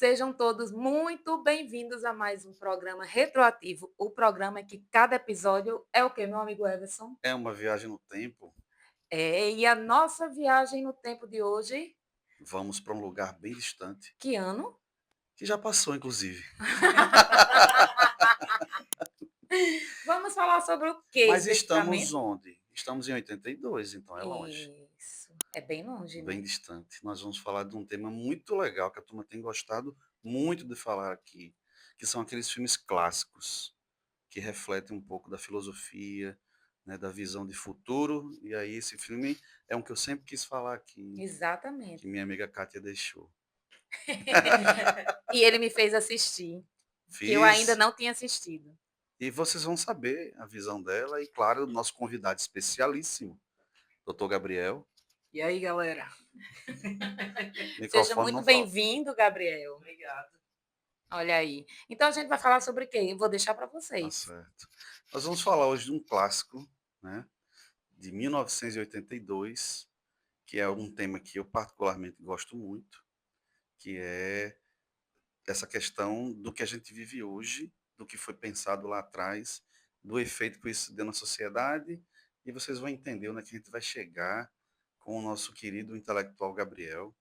Sejam todos muito bem-vindos a mais um programa retroativo. O programa é que cada episódio é o quê, meu amigo Everson? É uma viagem no tempo, E a nossa viagem no tempo de hoje, vamos para um lugar bem distante, que ano? que já passou inclusive. Vamos falar sobre o que Mas estamos especificamente? onde? Estamos em 82, então é longe, Isso, é bem longe, bem né? distante. Nós vamos falar de um tema muito legal que a turma tem gostado muito de falar aqui, que são aqueles filmes clássicos, que refletem um pouco da filosofia, né, da visão de futuro. E aí esse filme é um que eu sempre quis falar aqui, que Exatamente. minha amiga Kátia deixou. E ele me fez assistir, que eu ainda Fiz. não tinha assistido. E vocês vão saber a visão dela e, claro, o nosso convidado especialíssimo, doutor Gabriel. E aí, galera? Seja Microfone muito não falta. bem-vindo, Gabriel. Obrigado. Olha aí. Então a gente vai falar sobre o quê? Eu vou deixar para Tá vocês. certo. Nós vamos falar hoje de um clássico, né, de 1982, que é um tema que eu particularmente gosto muito, que é essa questão do que a gente vive hoje, do que foi pensado lá atrás, do efeito que isso deu na sociedade, e vocês vão entender onde é que a gente vai chegar com o nosso querido intelectual Gabriel.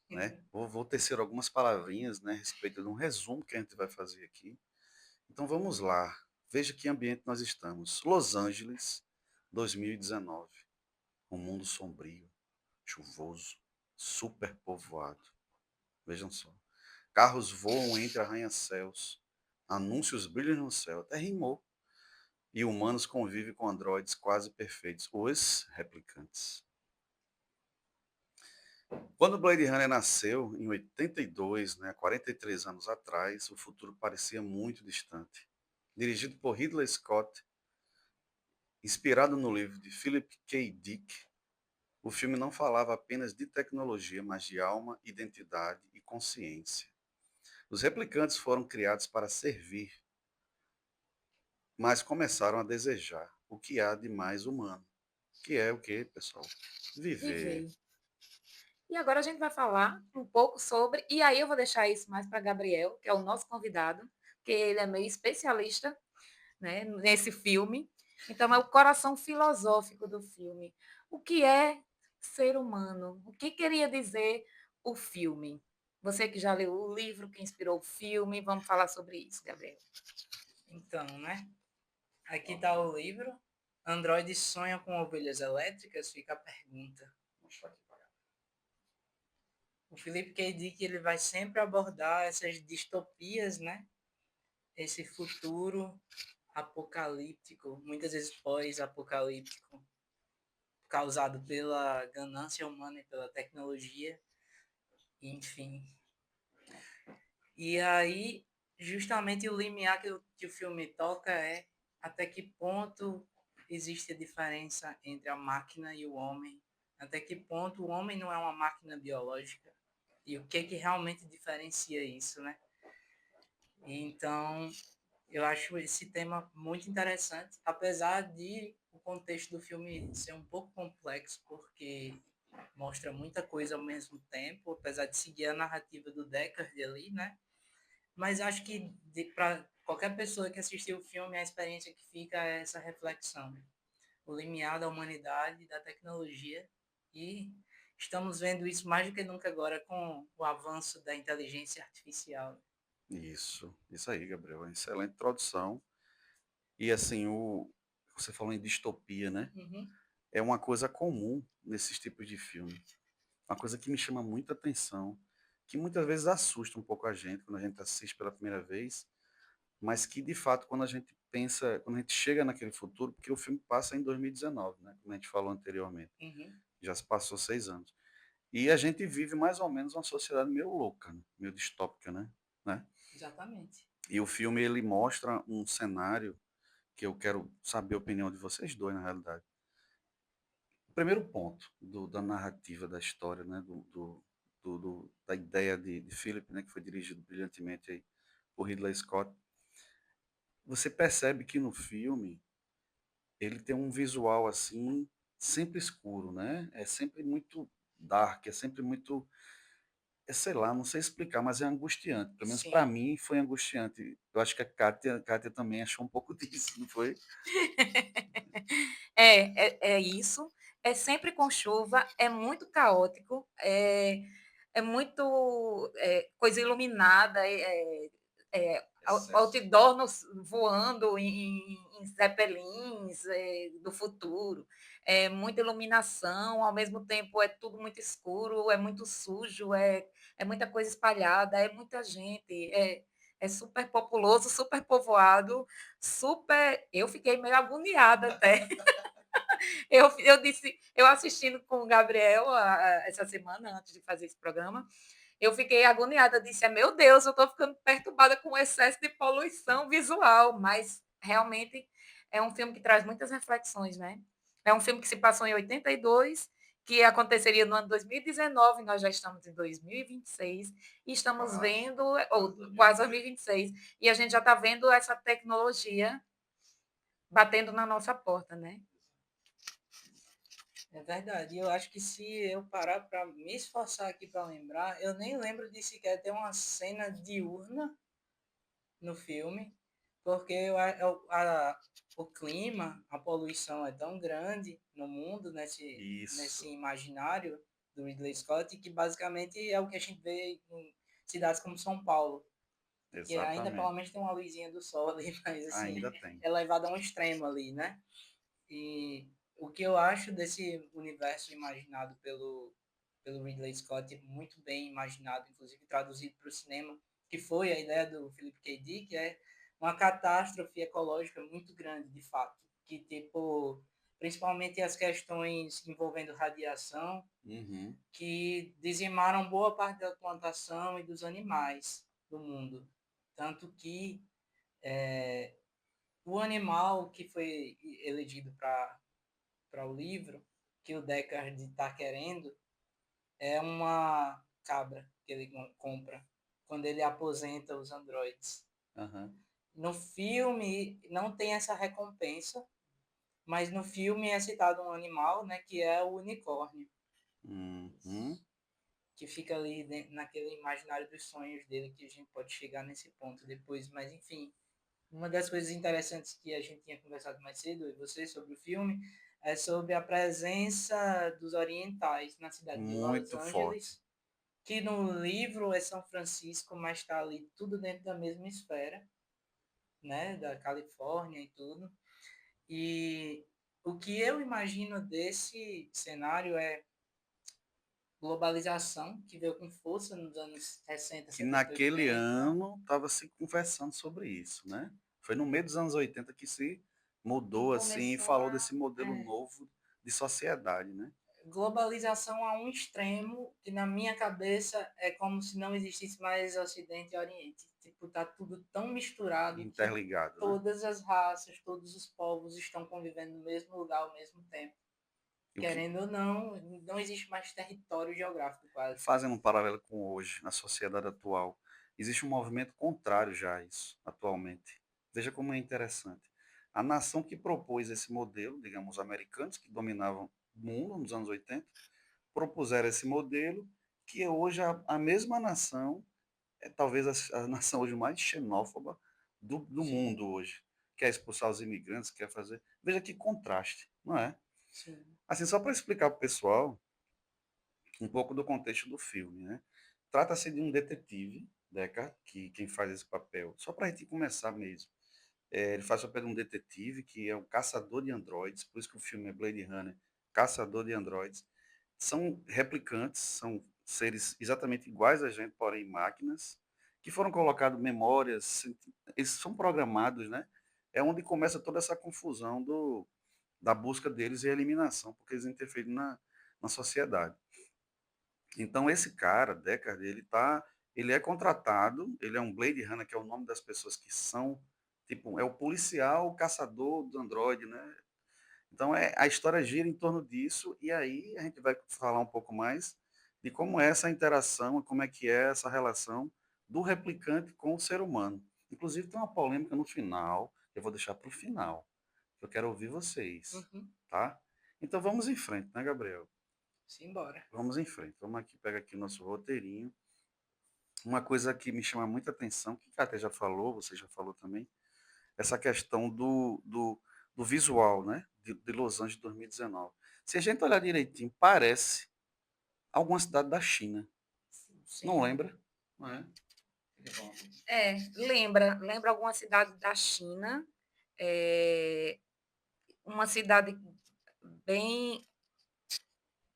Né? Vou tecer algumas palavrinhas, né, a respeito de um resumo que a gente vai fazer aqui. Então vamos lá. Veja que ambiente nós estamos. Los Angeles, 2019. Um mundo sombrio, chuvoso, superpovoado. Vejam só. Carros voam entre arranha-céus. Anúncios brilham no céu. Até rimou. E humanos convivem com androides quase perfeitos, os replicantes. Quando Blade Runner nasceu, em 82, né, 43 anos atrás, o futuro parecia muito distante. Dirigido por Ridley Scott, inspirado no livro de Philip K. Dick, o filme não falava apenas de tecnologia, mas de alma, identidade e consciência. Os replicantes foram criados para servir, mas começaram a desejar o que há de mais humano, que é o que, pessoal? Viver. Viver. E agora a gente vai falar um pouco sobre, e aí eu vou deixar isso mais para Gabriel, que é o nosso convidado, que ele é meio especialista, né, nesse filme. Então é o coração filosófico do filme. O que é ser humano? O que queria dizer o filme? Você que já leu o livro que inspirou o filme, vamos falar sobre isso, Gabriel. Então, né? Aqui está o livro. Androides sonham com ovelhas elétricas? Fica a pergunta. O Felipe K. Dick ele vai sempre abordar essas distopias, né? Esse futuro apocalíptico, muitas vezes pós-apocalíptico, causado pela ganância humana e pela tecnologia, enfim. E aí, justamente o limiar que o filme toca é até que ponto existe a diferença entre a máquina e o homem, até que ponto o homem não é uma máquina biológica e o que realmente diferencia isso, né? Então, eu acho esse tema muito interessante, apesar de o contexto do filme ser um pouco complexo, porque mostra muita coisa ao mesmo tempo, apesar de seguir a narrativa do Deckard ali, né? Mas acho que para qualquer pessoa que assistiu o filme, a experiência que fica é essa reflexão. O limiar da humanidade, da tecnologia. E estamos vendo isso mais do que nunca agora com o avanço da inteligência artificial. Isso aí, Gabriel. Excelente introdução. E assim, você falou em distopia, né? Uhum. É uma coisa comum nesses tipos de filme. Uma coisa que me chama muita atenção, que muitas vezes assusta um pouco a gente quando a gente assiste pela primeira vez, mas que de fato quando a gente pensa, quando a gente chega naquele futuro, porque o filme passa em 2019, né? Como a gente falou anteriormente, Uhum. já se passou 6 anos. E a gente vive mais ou menos uma sociedade meio louca, né? Meio distópica, né? Exatamente. E o filme ele mostra um cenário que eu quero saber a opinião de vocês dois, na realidade. O primeiro ponto da narrativa da história, né, da ideia de Philip, né, que foi dirigido brilhantemente aí por Ridley Scott, você percebe que no filme ele tem um visual assim sempre escuro, né? É sempre muito dark, é sempre muito sei lá, não sei explicar, mas é angustiante. Pelo menos para Sim, mim foi angustiante. Eu acho que a Kátia também achou um pouco disso, não foi? É isso. É sempre com chuva, é muito caótico, é muito coisa iluminada, Excesso. outdoor voando em zeppelins do futuro, é muita iluminação, ao mesmo tempo é tudo muito escuro, é muito sujo, é muita coisa espalhada, é muita gente, é super populoso, super povoado, super. Eu fiquei meio agoniada até. Eu disse, eu assistindo com o Gabriel essa semana, antes de fazer esse programa, eu fiquei agoniada, disse, meu Deus, eu estou ficando perturbada com o excesso de poluição visual, mas realmente é um filme que traz muitas reflexões, né? É um filme que se passou em 82, que aconteceria no ano 2019, nós já estamos em 2026, e estamos vendo, ou quase 2026, e a gente já está vendo essa tecnologia batendo na nossa porta, né? é verdade. Eu acho que se eu parar para me esforçar aqui para lembrar, eu nem lembro de sequer ter uma cena diurna no filme, porque o clima, a poluição é tão grande no mundo, nesse Isso, imaginário do Ridley Scott, que basicamente é o que a gente vê em cidades como São Paulo, que ainda pelo exatamente. menos tem uma luzinha do sol ali, mas assim, Ainda tem. é levado a um extremo ali, né? E o que eu acho desse universo imaginado pelo Ridley Scott, muito bem imaginado, inclusive traduzido para o cinema, que foi a ideia do Philip K. Dick, é uma catástrofe ecológica muito grande, de fato, que tipo, principalmente as questões envolvendo radiação, Uhum. que dizimaram boa parte da plantação e dos animais do mundo. Tanto que o animal que foi elegido para o livro, que o Deckard está querendo, é uma cabra que ele compra quando ele aposenta os androides. Aham. No filme não tem essa recompensa, mas no filme é citado um animal, né, que é o unicórnio, Uhum. que fica ali naquele imaginário dos sonhos dele, que a gente pode chegar nesse ponto depois, mas enfim. Uma das coisas interessantes que a gente tinha conversado mais cedo, e você, sobre o filme, é sobre a presença dos orientais na cidade de Los Muito forte. Angeles, que no livro é São Francisco, mas está ali tudo dentro da mesma esfera, né, da Califórnia e tudo. E o que eu imagino desse cenário é globalização, que veio com força nos anos 60, Que 70, naquele 80. ano estava se conversando sobre isso, né? Foi no meio dos anos 80 que se Que mudou assim e começou falou a desse modelo novo de sociedade, né? globalização a um extremo que na minha cabeça é como se não existisse mais Ocidente e Oriente. Tipo, tá tudo tão misturado que Interligado, né? todas as raças, todos os povos estão convivendo no mesmo lugar ao mesmo tempo. E o que Querendo ou não, não existe mais território geográfico quase. fazendo um paralelo com hoje, na sociedade atual, existe um movimento contrário já a isso, atualmente. Veja como é interessante. A nação que propôs esse modelo, digamos, os americanos que dominavam o mundo nos anos 80, propuseram esse modelo que é hoje a mesma nação é talvez a nação hoje mais xenófoba do Sim, mundo hoje. Quer expulsar os imigrantes, quer fazer. Veja que contraste, não é? sim. Assim, só para explicar para o pessoal um pouco do contexto do filme, né? Trata-se de um detetive, Deckard, que quem faz esse papel, só para a gente começar mesmo. Ele faz o papel de um detetive que é um caçador de androides, por isso que o filme é Blade Runner, Caçador de Androides. São replicantes, são seres exatamente iguais a gente, porém máquinas, que foram colocados memórias, eles são programados, né? É onde começa toda essa confusão da busca deles e a eliminação, porque eles interferem na sociedade. Então esse cara, Deckard, ele é contratado, ele é um Blade Runner, que é o nome das pessoas que são, tipo, é o policial, o caçador do androide, né? Então a história gira em torno disso e aí a gente vai falar um pouco mais de como é essa interação, como é que é essa relação do replicante com o ser humano. Inclusive tem uma polêmica no final, eu vou deixar para o final. Eu quero ouvir vocês, Uhum. tá? Então vamos em frente, né, Gabriel? Simbora. Vamos em frente. Vamos aqui, pega aqui o nosso roteirinho. uma coisa que me chama muita atenção, que a até já falou, você já falou também, essa questão do visual, né? De Los Angeles 2019. Se a gente olhar direitinho, parece alguma cidade da China. Não Sim. lembra? Não é? Lembra alguma cidade da China, uma cidade bem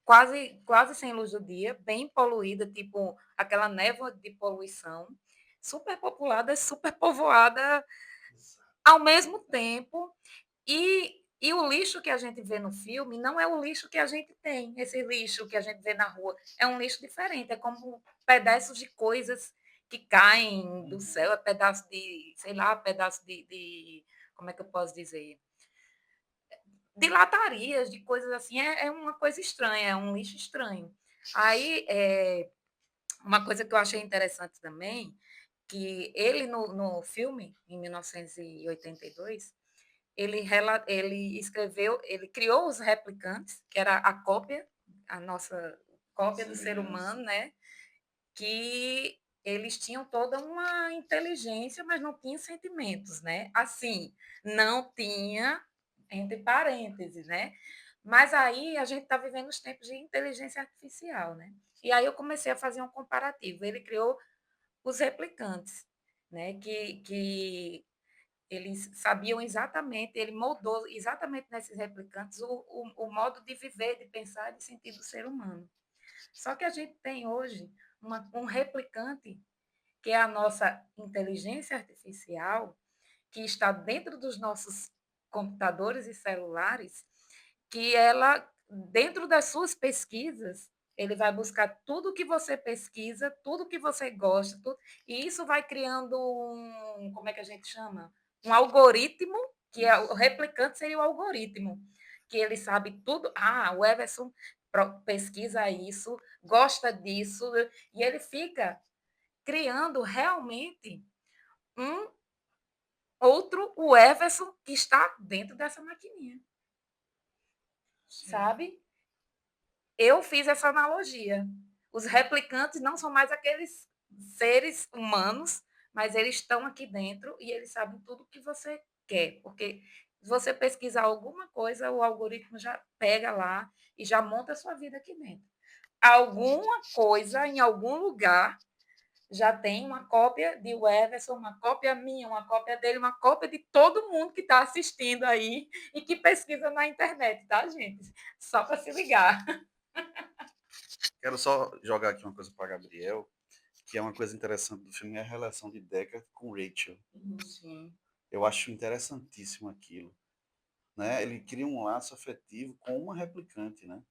quase sem luz do dia, bem poluída, tipo aquela névoa de poluição, super populada, super povoada ao mesmo tempo. E o lixo que a gente vê no filme não é o lixo que a gente tem, esse lixo que a gente vê na rua. É um lixo diferente, é como pedaços de coisas que caem do céu, é pedaço de, sei lá, pedaço como é que eu posso dizer? De latarias, de coisas assim, é uma coisa estranha, é um lixo estranho. Aí, uma coisa que eu achei interessante também, que ele no filme, em 1982, ele escreveu, ele criou os replicantes, que era a cópia, a nossa cópia do ser humano, né? Que eles tinham toda uma inteligência, mas não tinham sentimentos, né? Assim, não tinha, entre parênteses, né? Mas aí a gente está vivendo os tempos de inteligência artificial, né? E aí eu comecei a fazer um comparativo. Ele criou os replicantes, né? Que eles sabiam exatamente, ele moldou exatamente nesses replicantes o modo de viver, de pensar, de sentir do ser humano. Só que a gente tem hoje um replicante, que é a nossa inteligência artificial, que está dentro dos nossos computadores e celulares, que ela, dentro das suas pesquisas, ele vai buscar tudo que você pesquisa, tudo que você gosta, tudo, e isso vai criando como é que a gente chama? Um algoritmo, que é o replicante seria o algoritmo, que ele sabe tudo. Ah, o Everson pesquisa isso, gosta disso, e ele fica criando realmente um outro, o Everson, que está dentro dessa maquininha. Sim. Sabe? Eu fiz essa analogia. Os replicantes não são mais aqueles seres humanos, mas eles estão aqui dentro e eles sabem tudo o que você quer, porque se você pesquisar alguma coisa, o algoritmo já pega lá e já monta a sua vida aqui dentro. Alguma coisa em algum lugar já tem uma cópia de Everson, uma cópia minha, uma cópia dele, uma cópia de todo mundo que está assistindo aí e que pesquisa na internet, tá, gente? Só para se ligar. Quero só jogar aqui uma coisa para Gabriel, que é uma coisa interessante do filme, é a relação de Deckard com Rachel. Sim. Eu acho interessantíssimo aquilo, né? Ele cria um laço afetivo com uma replicante, né?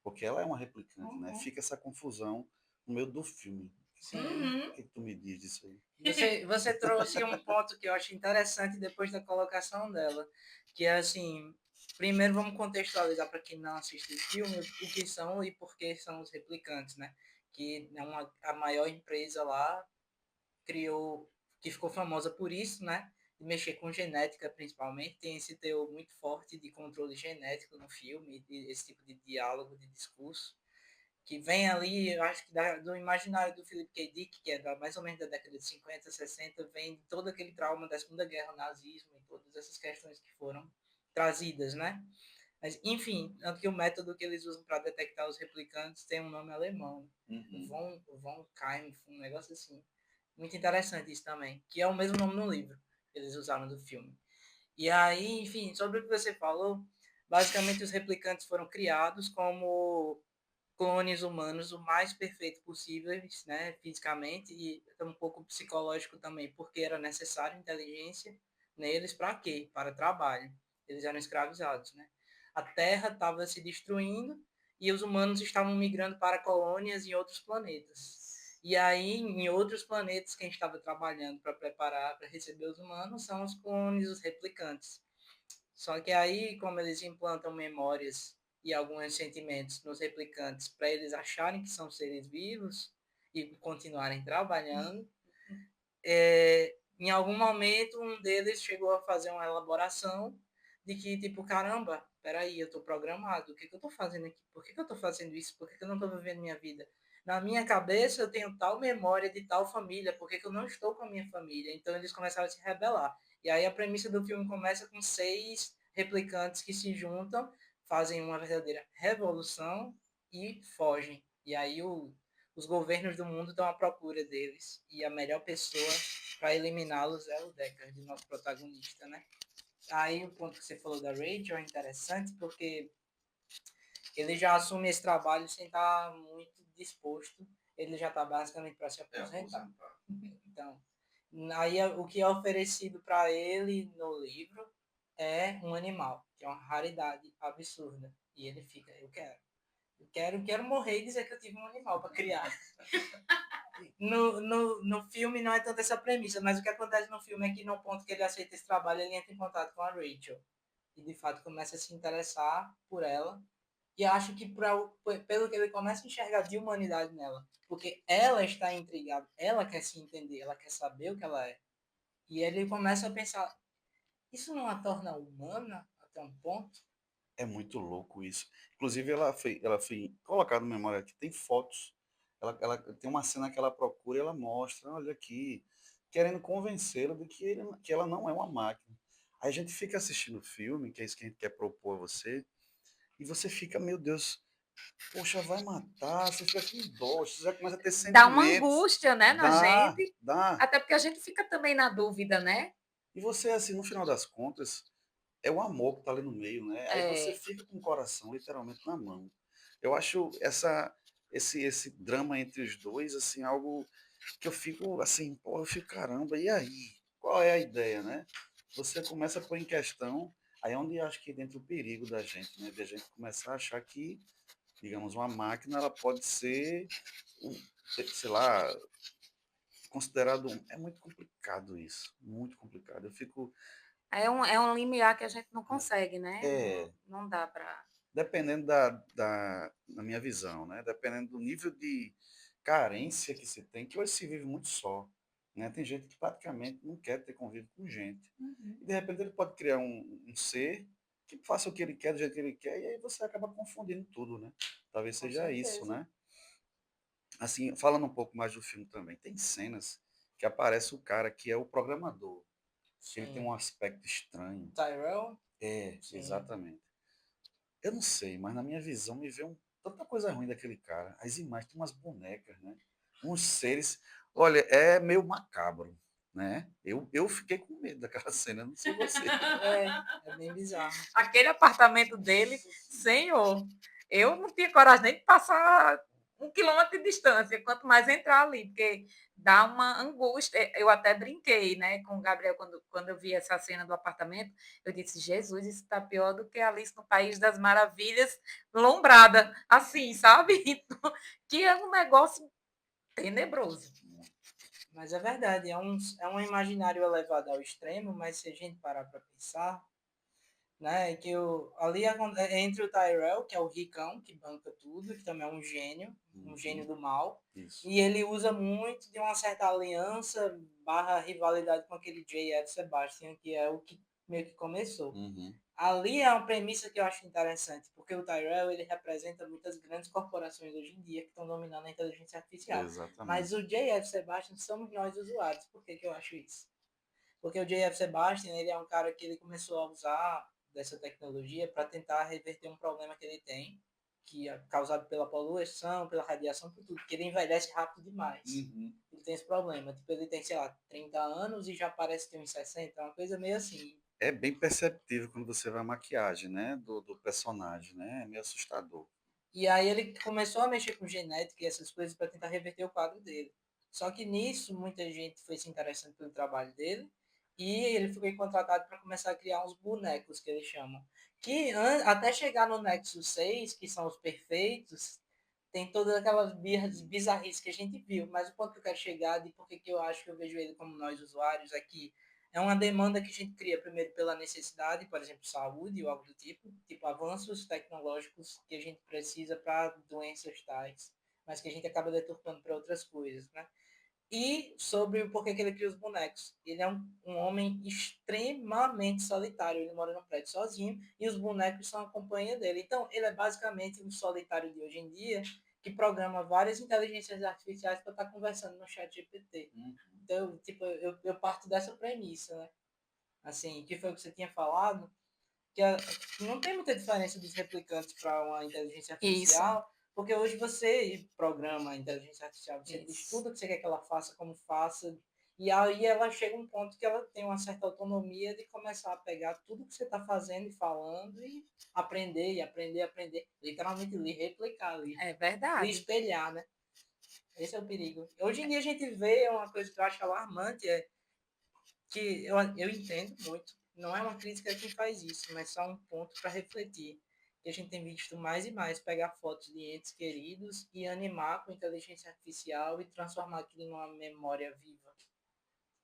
Porque ela é uma replicante, né? Fica essa confusão no meio do filme. Sim. O que tu me diz disso aí? Você trouxe um ponto que eu acho interessante depois da colocação dela, que é assim, primeiro vamos contextualizar para quem não assiste o filme o que são e por que são os replicantes, né? Que é a maior empresa lá criou, que ficou famosa por isso, né? De mexer com genética principalmente, tem esse teor muito forte de controle genético no filme, esse tipo de diálogo, de discurso que vem ali, eu acho que do imaginário do Philip K. Dick, que é mais ou menos da década de 50, 60, vem de todo aquele trauma da Segunda Guerra, o nazismo e todas essas questões que foram trazidas, né? Mas, enfim, tanto que o método que eles usam para detectar os replicantes tem um nome alemão, von Kaempf, um negócio assim. Muito interessante isso também, que é o mesmo nome no livro que eles usaram do filme. E aí, enfim, sobre o que você falou, basicamente os replicantes foram criados como clones humanos o mais perfeito possível, né, fisicamente e um pouco psicológico também, porque era necessário inteligência neles para quê? Para trabalho. Eles eram escravizados, né? A Terra estava se destruindo e os humanos estavam migrando para colônias em outros planetas. E aí, em outros planetas, quem estava trabalhando para preparar, para receber os humanos são os clones, os replicantes. Só que aí, como eles implantam memórias e alguns sentimentos nos replicantes para eles acharem que são seres vivos e continuarem trabalhando, em algum momento um deles chegou a fazer uma elaboração de que, tipo, caramba, peraí, eu estou programado, o que eu estou fazendo aqui? Por que eu estou fazendo isso? Por que eu não estou vivendo minha vida? na minha cabeça eu tenho tal memória de tal família, por que eu não estou com a minha família? Então eles começaram a se rebelar. E aí a premissa do filme começa com 6 replicantes que se juntam, fazem uma verdadeira revolução e fogem. E aí os governos do mundo estão à procura deles. E a melhor pessoa para eliminá-los é o Deckard, nosso protagonista, né? Aí o ponto que você falou da Rachel é interessante porque ele já assume esse trabalho sem estar muito disposto. Ele já está basicamente para se aposentar. Então, aí o que é oferecido para ele no livro é um animal, que é uma raridade absurda. E ele fica, eu quero morrer e dizer que eu tive um animal para criar. No filme não é tanto essa premissa, mas o que acontece no filme é que no ponto que ele aceita esse trabalho, ele entra em contato com a Rachel. E de fato começa a se interessar por ela. E acho que pelo que ele começa a enxergar de humanidade nela. Porque ela está intrigada, ela quer se entender, ela quer saber o que ela é. E ele começa a pensar, isso não a torna humana até um ponto? É muito louco isso. Inclusive, ela foi colocada na memória que tem fotos. Ela tem uma cena que ela procura e ela mostra, olha aqui, querendo convencê-la de que ela não é uma máquina. Aí a gente fica assistindo o filme, que é isso que a gente quer propor a você, e você fica, meu Deus, poxa, vai matar, você fica com dó, você já começa a ter Dá uma sentimentos. angústia, né, na Dá, gente, dá. até porque a gente fica também na dúvida, né? E você, assim, no final das contas, é o amor que está ali no meio, né? Aí você É, fica com o coração literalmente na mão. Eu acho esse drama entre os dois, assim, algo que eu fico assim, pô, eu fico, caramba, e aí? Qual é a ideia, né? Você começa a pôr em questão, aí é onde eu acho que entra o perigo da gente, né? De a gente começar a achar que, digamos, uma máquina, ela pode ser, sei lá, considerado. É muito complicado isso, muito complicado. Eu fico. é um limiar que a gente não consegue, né? É, Não dá para. dependendo da minha visão, né? Dependendo do nível de carência que se tem, que hoje se vive muito só, né? Tem gente que praticamente não quer ter convívio com gente. E de repente ele pode criar um ser que faça o que ele quer, do jeito que ele quer, e aí você acaba confundindo tudo, né? Talvez Com seja isso, certeza. né? Assim, falando um pouco mais do filme também, tem cenas que aparece o cara que é o programador, que ele tem Sim. um aspecto estranho. Tyrell? É, Sim. exatamente. Eu não sei, mas na minha visão me vê tanta coisa ruim daquele cara. As imagens, tem umas bonecas, né? Uns seres. Olha, é meio macabro, né? Eu fiquei com medo daquela cena, não sei você. É bem bizarro. Aquele apartamento dele, senhor, eu não tinha coragem nem de passar 1 quilômetro de distância, quanto mais entrar ali, porque dá uma angústia. Eu até brinquei, né, com o Gabriel quando eu vi essa cena do apartamento. Eu disse, Jesus, isso está pior do que Alice no País das Maravilhas, lombrada, assim, sabe? Então, que é um negócio tenebroso. Mas é verdade, é um imaginário elevado ao extremo, mas se a gente parar para pensar, né, que ali entre o Tyrell, que é o ricão, que banca tudo, que também é um gênio Uhum, do mal, isso. e ele usa muito de uma certa aliança barra rivalidade com aquele J.F. Sebastian, que é o que meio que começou. Uhum, Ali é uma premissa que eu acho interessante, porque o Tyrell ele representa muitas grandes corporações hoje em dia que estão dominando a inteligência artificial. Mas exatamente. o J.F. Sebastian somos nós usuários. Por que eu acho isso? Porque o J.F. Sebastian ele é um cara que ele começou a usar dessa tecnologia para tentar reverter um problema que ele tem, que é causado pela poluição, pela radiação, por tudo, porque ele envelhece rápido demais. Uhum. Ele tem esse problema. Tipo, ele tem, sei lá, 30 anos e já parece ter uns 60, uma coisa meio assim. É bem perceptível quando você vê a maquiagem, né, do personagem, né? É meio assustador. E aí ele começou a mexer com genética e essas coisas para tentar reverter o quadro dele. Só que nisso muita gente foi se interessando pelo trabalho dele e ele foi contratado para começar a criar uns bonecos que eles chamam. Que até chegar no Nexus 6, que são os perfeitos, tem todas aquelas bizarrices que a gente viu. Mas o ponto que eu quero chegar de por que eu acho que eu vejo ele como nós usuários é que é uma demanda que a gente cria primeiro pela necessidade, por exemplo, saúde ou algo do tipo avanços tecnológicos que a gente precisa para doenças tais, mas que a gente acaba deturpando para outras coisas, né? E sobre o porquê que ele cria os bonecos. Ele é um homem extremamente solitário. Ele mora no prédio sozinho e os bonecos são a companhia dele. Então, ele é basicamente um solitário de hoje em dia que programa várias inteligências artificiais para estar conversando no chat GPT. Então, tipo, eu parto dessa premissa, né? Assim, que foi o que você tinha falado, que não tem muita diferença dos replicantes para uma inteligência Isso, artificial, porque hoje você programa a inteligência artificial, você diz isso. tudo que você quer que ela faça, como faça, e aí ela chega a um ponto que ela tem uma certa autonomia de começar a pegar tudo que você está fazendo e falando e aprender, e aprender, aprender, literalmente lhe replicar, É lhe verdade. espelhar, né? Esse é o perigo. Hoje em dia a gente vê uma coisa que eu acho alarmante, é que eu entendo muito, não é uma crítica a quem faz isso, mas só um ponto para refletir. Que a gente tem visto mais e mais pegar fotos de entes queridos e animar com inteligência artificial e transformar aquilo numa memória viva.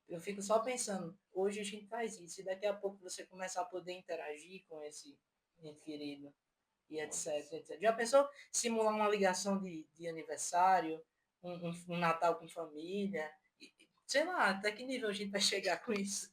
Eu fico só pensando, hoje a gente faz isso, e daqui a pouco você começar a poder interagir com esse ente querido e etc, etc. Já pensou simular uma ligação de aniversário, um Natal com família? Sei lá, até que nível a gente vai chegar com isso?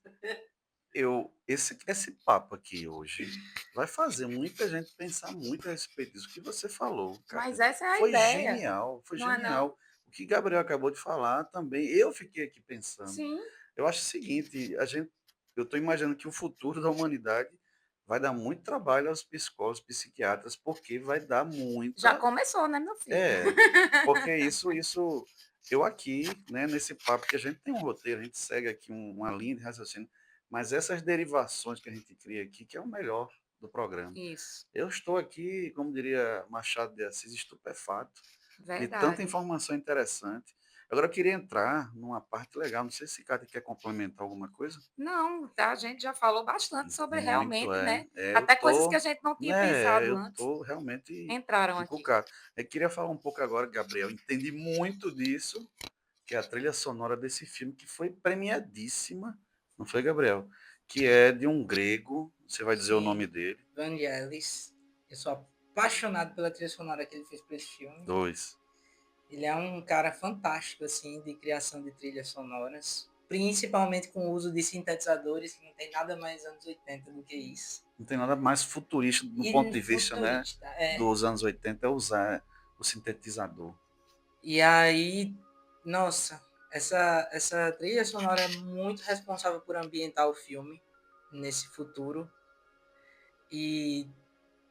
Esse papo aqui hoje vai fazer muita gente pensar muito a respeito disso que você falou, Mas cara. essa é a Foi ideia, genial, foi não é não? genial. O que Gabriel acabou de falar também, eu fiquei aqui pensando. Sim, Eu acho o seguinte, eu estou imaginando que o futuro da humanidade vai dar muito trabalho aos psicólogos, psiquiatras, porque vai dar já muita, começou, né, meu filho? é, porque eu aqui, né, nesse papo que a gente tem um roteiro, a gente segue aqui uma linha de raciocínio, mas essas derivações que a gente cria aqui, que é o melhor do programa. Isso, Eu estou aqui, como diria Machado de Assis, estupefato de tanta verdade. informação interessante. Agora eu queria entrar numa parte legal, não sei se Cátia quer complementar alguma coisa. Não, tá, a gente já falou bastante sobre Muito, realmente, né? eu Até coisas que a tô, gente não tinha né, pensado eu antes tô realmente entraram aqui. encucado. Eu queria falar um pouco agora, Gabriel, entendi muito disso, que é a trilha sonora desse filme, que foi premiadíssima, não foi, Gabriel? Que é de um grego, você vai dizer o nome Sim, dele. Vangelis. Eu sou apaixonado pela trilha sonora que ele fez para esse filme. Dois. Ele é um cara fantástico, assim, de criação de trilhas sonoras. Principalmente com o uso de sintetizadores, que não tem nada mais anos 80 do que isso. Não tem nada mais futurista do ponto E de vista, né, futurista, é. dos anos 80 é usar o sintetizador. E aí, nossa, essa trilha sonora é muito responsável por ambientar o filme nesse futuro. E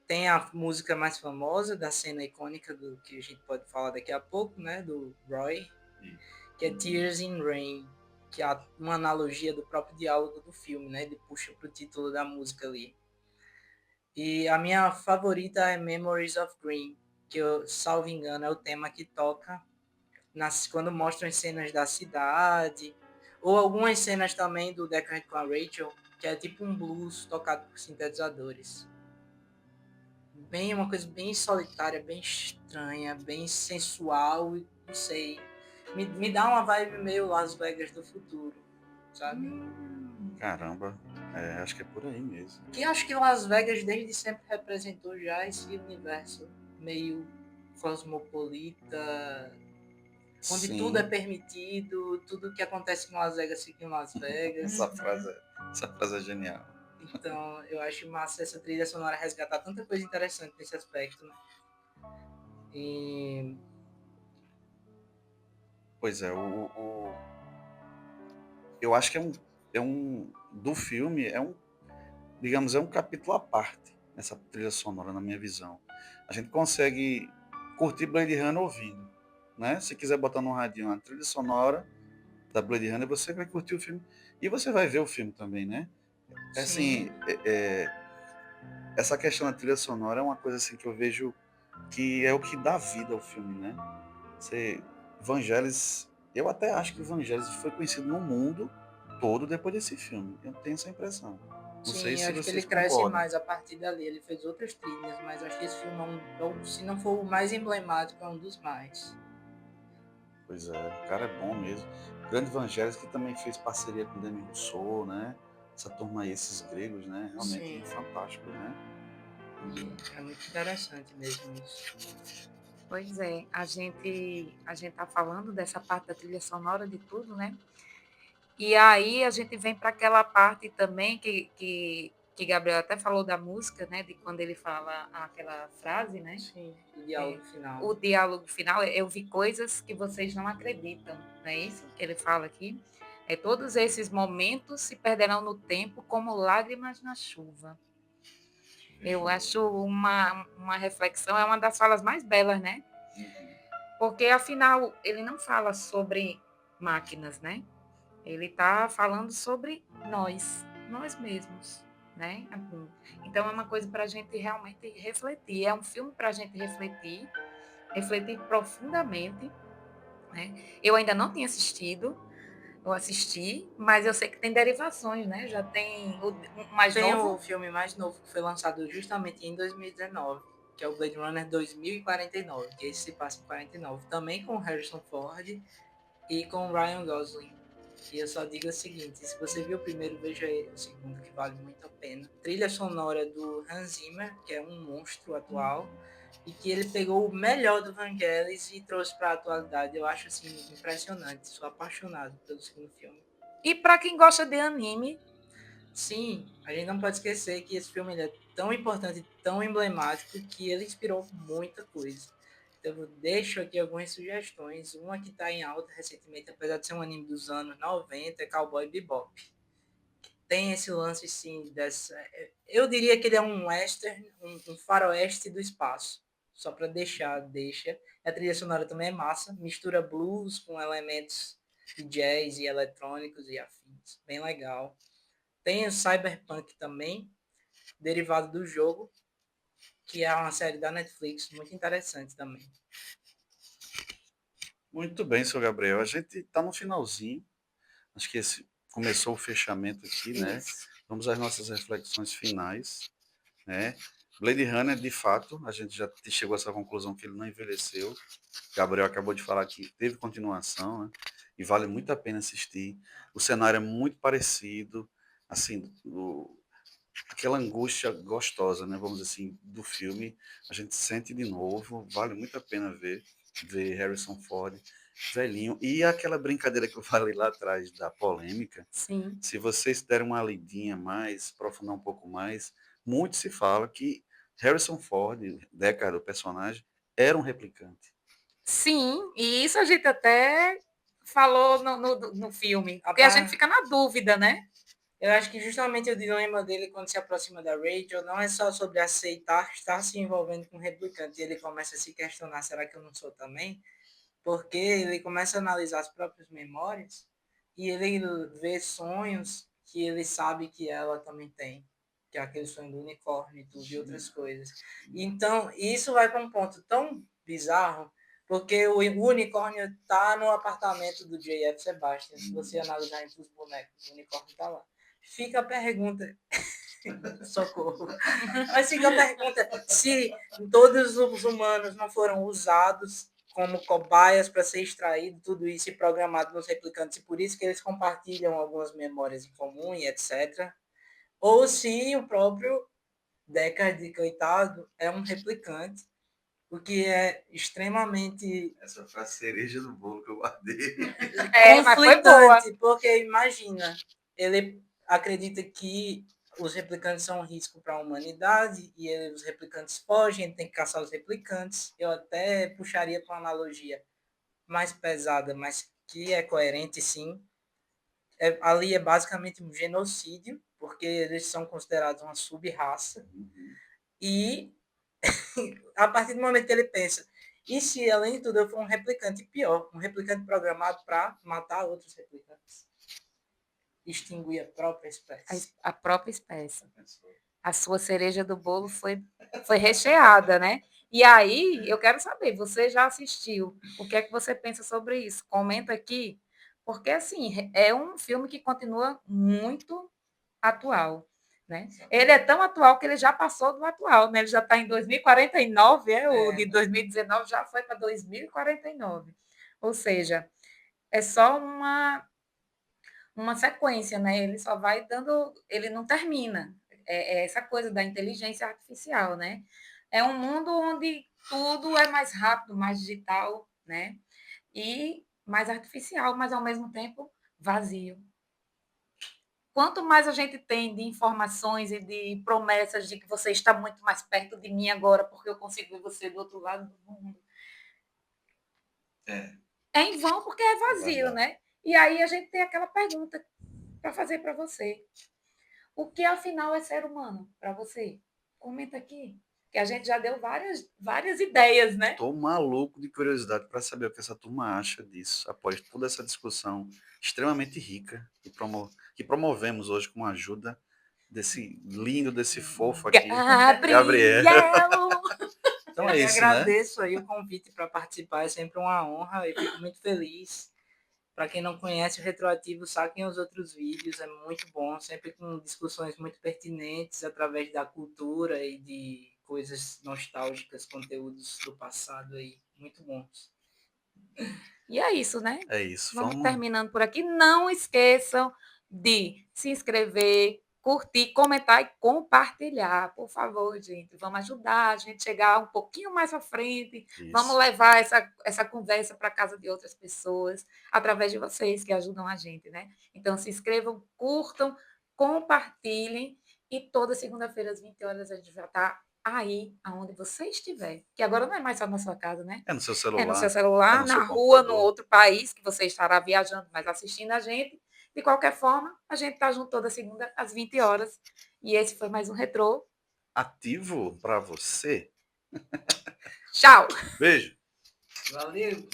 tem a música mais famosa da cena icônica do que a gente pode falar daqui a pouco, né, do Roy, que é Tears in Rain, que é uma analogia do próprio diálogo do filme, né? Ele puxa pro título da música ali. E a minha favorita é Memories of Green, que eu, salvo engano, é o tema que toca quando mostram as cenas da cidade, ou algumas cenas também do Deckard com a Rachel, que é tipo um blues tocado por sintetizadores. Bem, uma coisa bem solitária, bem estranha, bem sensual, não sei. Me dá uma vibe meio Las Vegas do futuro, sabe? Caramba, acho que é por aí mesmo. Que acho que Las Vegas desde sempre representou já esse universo meio cosmopolita, onde tudo é Sim, permitido, tudo que acontece em Las Vegas fica em Las Vegas. essa frase é genial. Então, eu acho massa essa trilha sonora resgatar tanta coisa interessante nesse aspecto, né? E Pois é, eu acho que do filme, digamos, é um capítulo à parte, essa trilha sonora, na minha visão. A gente consegue curtir Blade Runner ouvindo, né? Se quiser botar no radinho a trilha sonora da Blade Runner, você vai curtir o filme e você vai ver o filme também, né? sim, Assim, essa questão da trilha sonora é uma coisa assim que eu vejo que é o que dá vida ao filme, né? Você, Vangelis, eu até acho que o Vangelis foi conhecido no mundo todo depois desse filme. Eu tenho essa impressão. Não sei sim, se acho que ele vocês cresce concordam. mais a partir dali. Ele fez outras trilhas, mas acho que esse filme se não for o mais emblemático, é um dos mais. Pois é, o cara é bom mesmo. Grande Vangelis que também fez parceria com Demi Rousseau, né? Essa turma aí, esses gregos, né? Realmente Sim, fantástico, né? e é muito interessante mesmo isso. Pois é, a gente tá falando dessa parte da trilha sonora de tudo, né? E aí a gente vem para aquela parte também que que Gabriel até falou da música, né? De quando ele fala aquela frase, né? Sim, o diálogo final. O diálogo final, eu vi coisas que vocês não acreditam, não é isso que ele fala aqui? Todos esses momentos se perderão no tempo como lágrimas na chuva. Eu acho uma reflexão, é uma das falas mais belas, né? Porque, afinal, ele não fala sobre máquinas, né? Ele está falando sobre nós mesmos, né? Então, é uma coisa para a gente realmente refletir. É um filme para a gente refletir profundamente, né? Eu ainda não tinha assistido, eu assisti, mas eu sei que tem derivações, né? Já tem o mais Tem novo. o filme mais novo que foi lançado justamente em 2019, que é o Blade Runner 2049, que esse se passa em 49, também com Harrison Ford e com Ryan Gosling. E eu só digo o seguinte, se você viu o primeiro, veja o segundo, que vale muito a pena. Trilha sonora do Hans Zimmer, que é um monstro atual, e que ele pegou o melhor do Vangelis e trouxe para a atualidade. Eu acho assim impressionante, sou apaixonado pelo segundo filme. E para quem gosta de anime, sim, a gente não pode esquecer que esse filme ele é tão importante, tão emblemático, que ele inspirou muita coisa. Então eu deixo aqui algumas sugestões. Uma que está em alta recentemente, apesar de ser um anime dos anos 90, é Cowboy Bebop. Tem esse lance, sim, dessa... Eu diria que ele é um western, um faroeste do espaço. Só para deixa. A trilha sonora também é massa. Mistura blues com elementos de jazz e eletrônicos e afins. Bem legal. Tem o Cyberpunk também, derivado do jogo, que é uma série da Netflix, muito interessante também. Muito bem, seu Gabriel. A gente está no finalzinho. Acho que esse começou o fechamento aqui, né? isso. Vamos às nossas reflexões finais, né? Blade Runner, de fato, a gente já chegou a essa conclusão que ele não envelheceu. Gabriel acabou de falar que teve continuação, né? E vale muito a pena assistir. O cenário é muito parecido, assim, aquela angústia gostosa, né? Vamos dizer assim, do filme, a gente sente de novo, vale muito a pena ver Harrison Ford velhinho. E aquela brincadeira que eu falei lá atrás da polêmica, Sim. se vocês derem uma lidinha mais, aprofundar um pouco mais, muito se fala que Harrison Ford, Deckard, o personagem, era um replicante. Sim, e isso a gente até falou no filme, porque a gente fica na dúvida, né? Eu acho que justamente o dilema dele quando se aproxima da Rachel não é só sobre aceitar estar se envolvendo com um replicante. Ele começa a se questionar, será que eu não sou também? Porque ele começa a analisar as próprias memórias e ele vê sonhos que ele sabe que ela também tem, que é aquele sonho do unicórnio e tudo, e outras coisas. Então, isso vai para um ponto tão bizarro, porque o unicórnio está no apartamento do J.F. Sebastian. Se você analisar entre os bonecos, o unicórnio está lá. Fica a pergunta, socorro, mas fica a pergunta se todos os humanos não foram usados como cobaias para ser extraído tudo isso e programado nos replicantes, e por isso que eles compartilham algumas memórias em comum e etc. Ou se o próprio Deckard, coitado, é um replicante, o que é extremamente Essa foi a cereja do bolo que eu guardei. Mas foi boa. conflitante, porque imagina, ele acredita que os replicantes são um risco para a humanidade e os replicantes fogem, ele tem que caçar os replicantes. Eu até puxaria para uma analogia mais pesada, mas que é coerente, sim. Ali é basicamente um genocídio, porque eles são considerados uma sub-raça. E a partir do momento que ele pensa, e se além de tudo eu for um replicante pior, um replicante programado para matar outros replicantes? Extinguir a própria espécie. A própria espécie. A sua cereja do bolo foi recheada, né? E aí, eu quero saber, você já assistiu? O que é que você pensa sobre isso? Comenta aqui, porque assim, é um filme que continua muito atual, né? Ele é tão atual que ele já passou do atual, né? Ele já está em 2049, o de 2019 já foi para 2049. Ou seja, é só uma sequência, né? Ele só vai dando, ele não termina. É essa coisa da inteligência artificial, né? É um mundo onde tudo é mais rápido, mais digital, né? E mais artificial, mas ao mesmo tempo vazio. quanto mais a gente tem de informações e de promessas de que você está muito mais perto de mim agora, porque eu consigo ver você do outro lado do mundo, é em vão porque é vazio, verdade. né? E aí a gente tem aquela pergunta para fazer para você. O que afinal é ser humano para você? Comenta aqui, que a gente já deu várias ideias, né? Tô maluco de curiosidade para saber o que essa turma acha disso, após toda essa discussão extremamente rica que promovemos hoje com a ajuda desse lindo, desse fofo aqui, Gabriel. Gabriel! Então Eu é que isso, né? agradeço aí o convite para participar, é sempre uma honra e fico muito feliz. Para quem não conhece o Retroativo, saquem os outros vídeos, é muito bom, sempre com discussões muito pertinentes através da cultura e de coisas nostálgicas, conteúdos do passado aí, muito bons. E é isso, né? É isso. Vamos Vamos. terminando por aqui. Não esqueçam de se inscrever, curtir, comentar e compartilhar. Por favor, gente. Vamos ajudar a gente a chegar um pouquinho mais à frente. Vamos Isso. levar essa conversa para casa de outras pessoas, através de vocês que ajudam a gente, né? Então, se inscrevam, curtam, compartilhem. E toda segunda-feira, às 20 horas, a gente já está aí, aonde você estiver. Que agora não é mais só na sua casa, né? É no seu É no seu celular, é celular, no na seu rua, no computador. outro país, que você estará viajando, mas assistindo a gente. De qualquer forma, a gente está junto toda segunda às 20 horas. E esse foi mais um Retrô. Ativo para você. Tchau! Beijo. Valeu!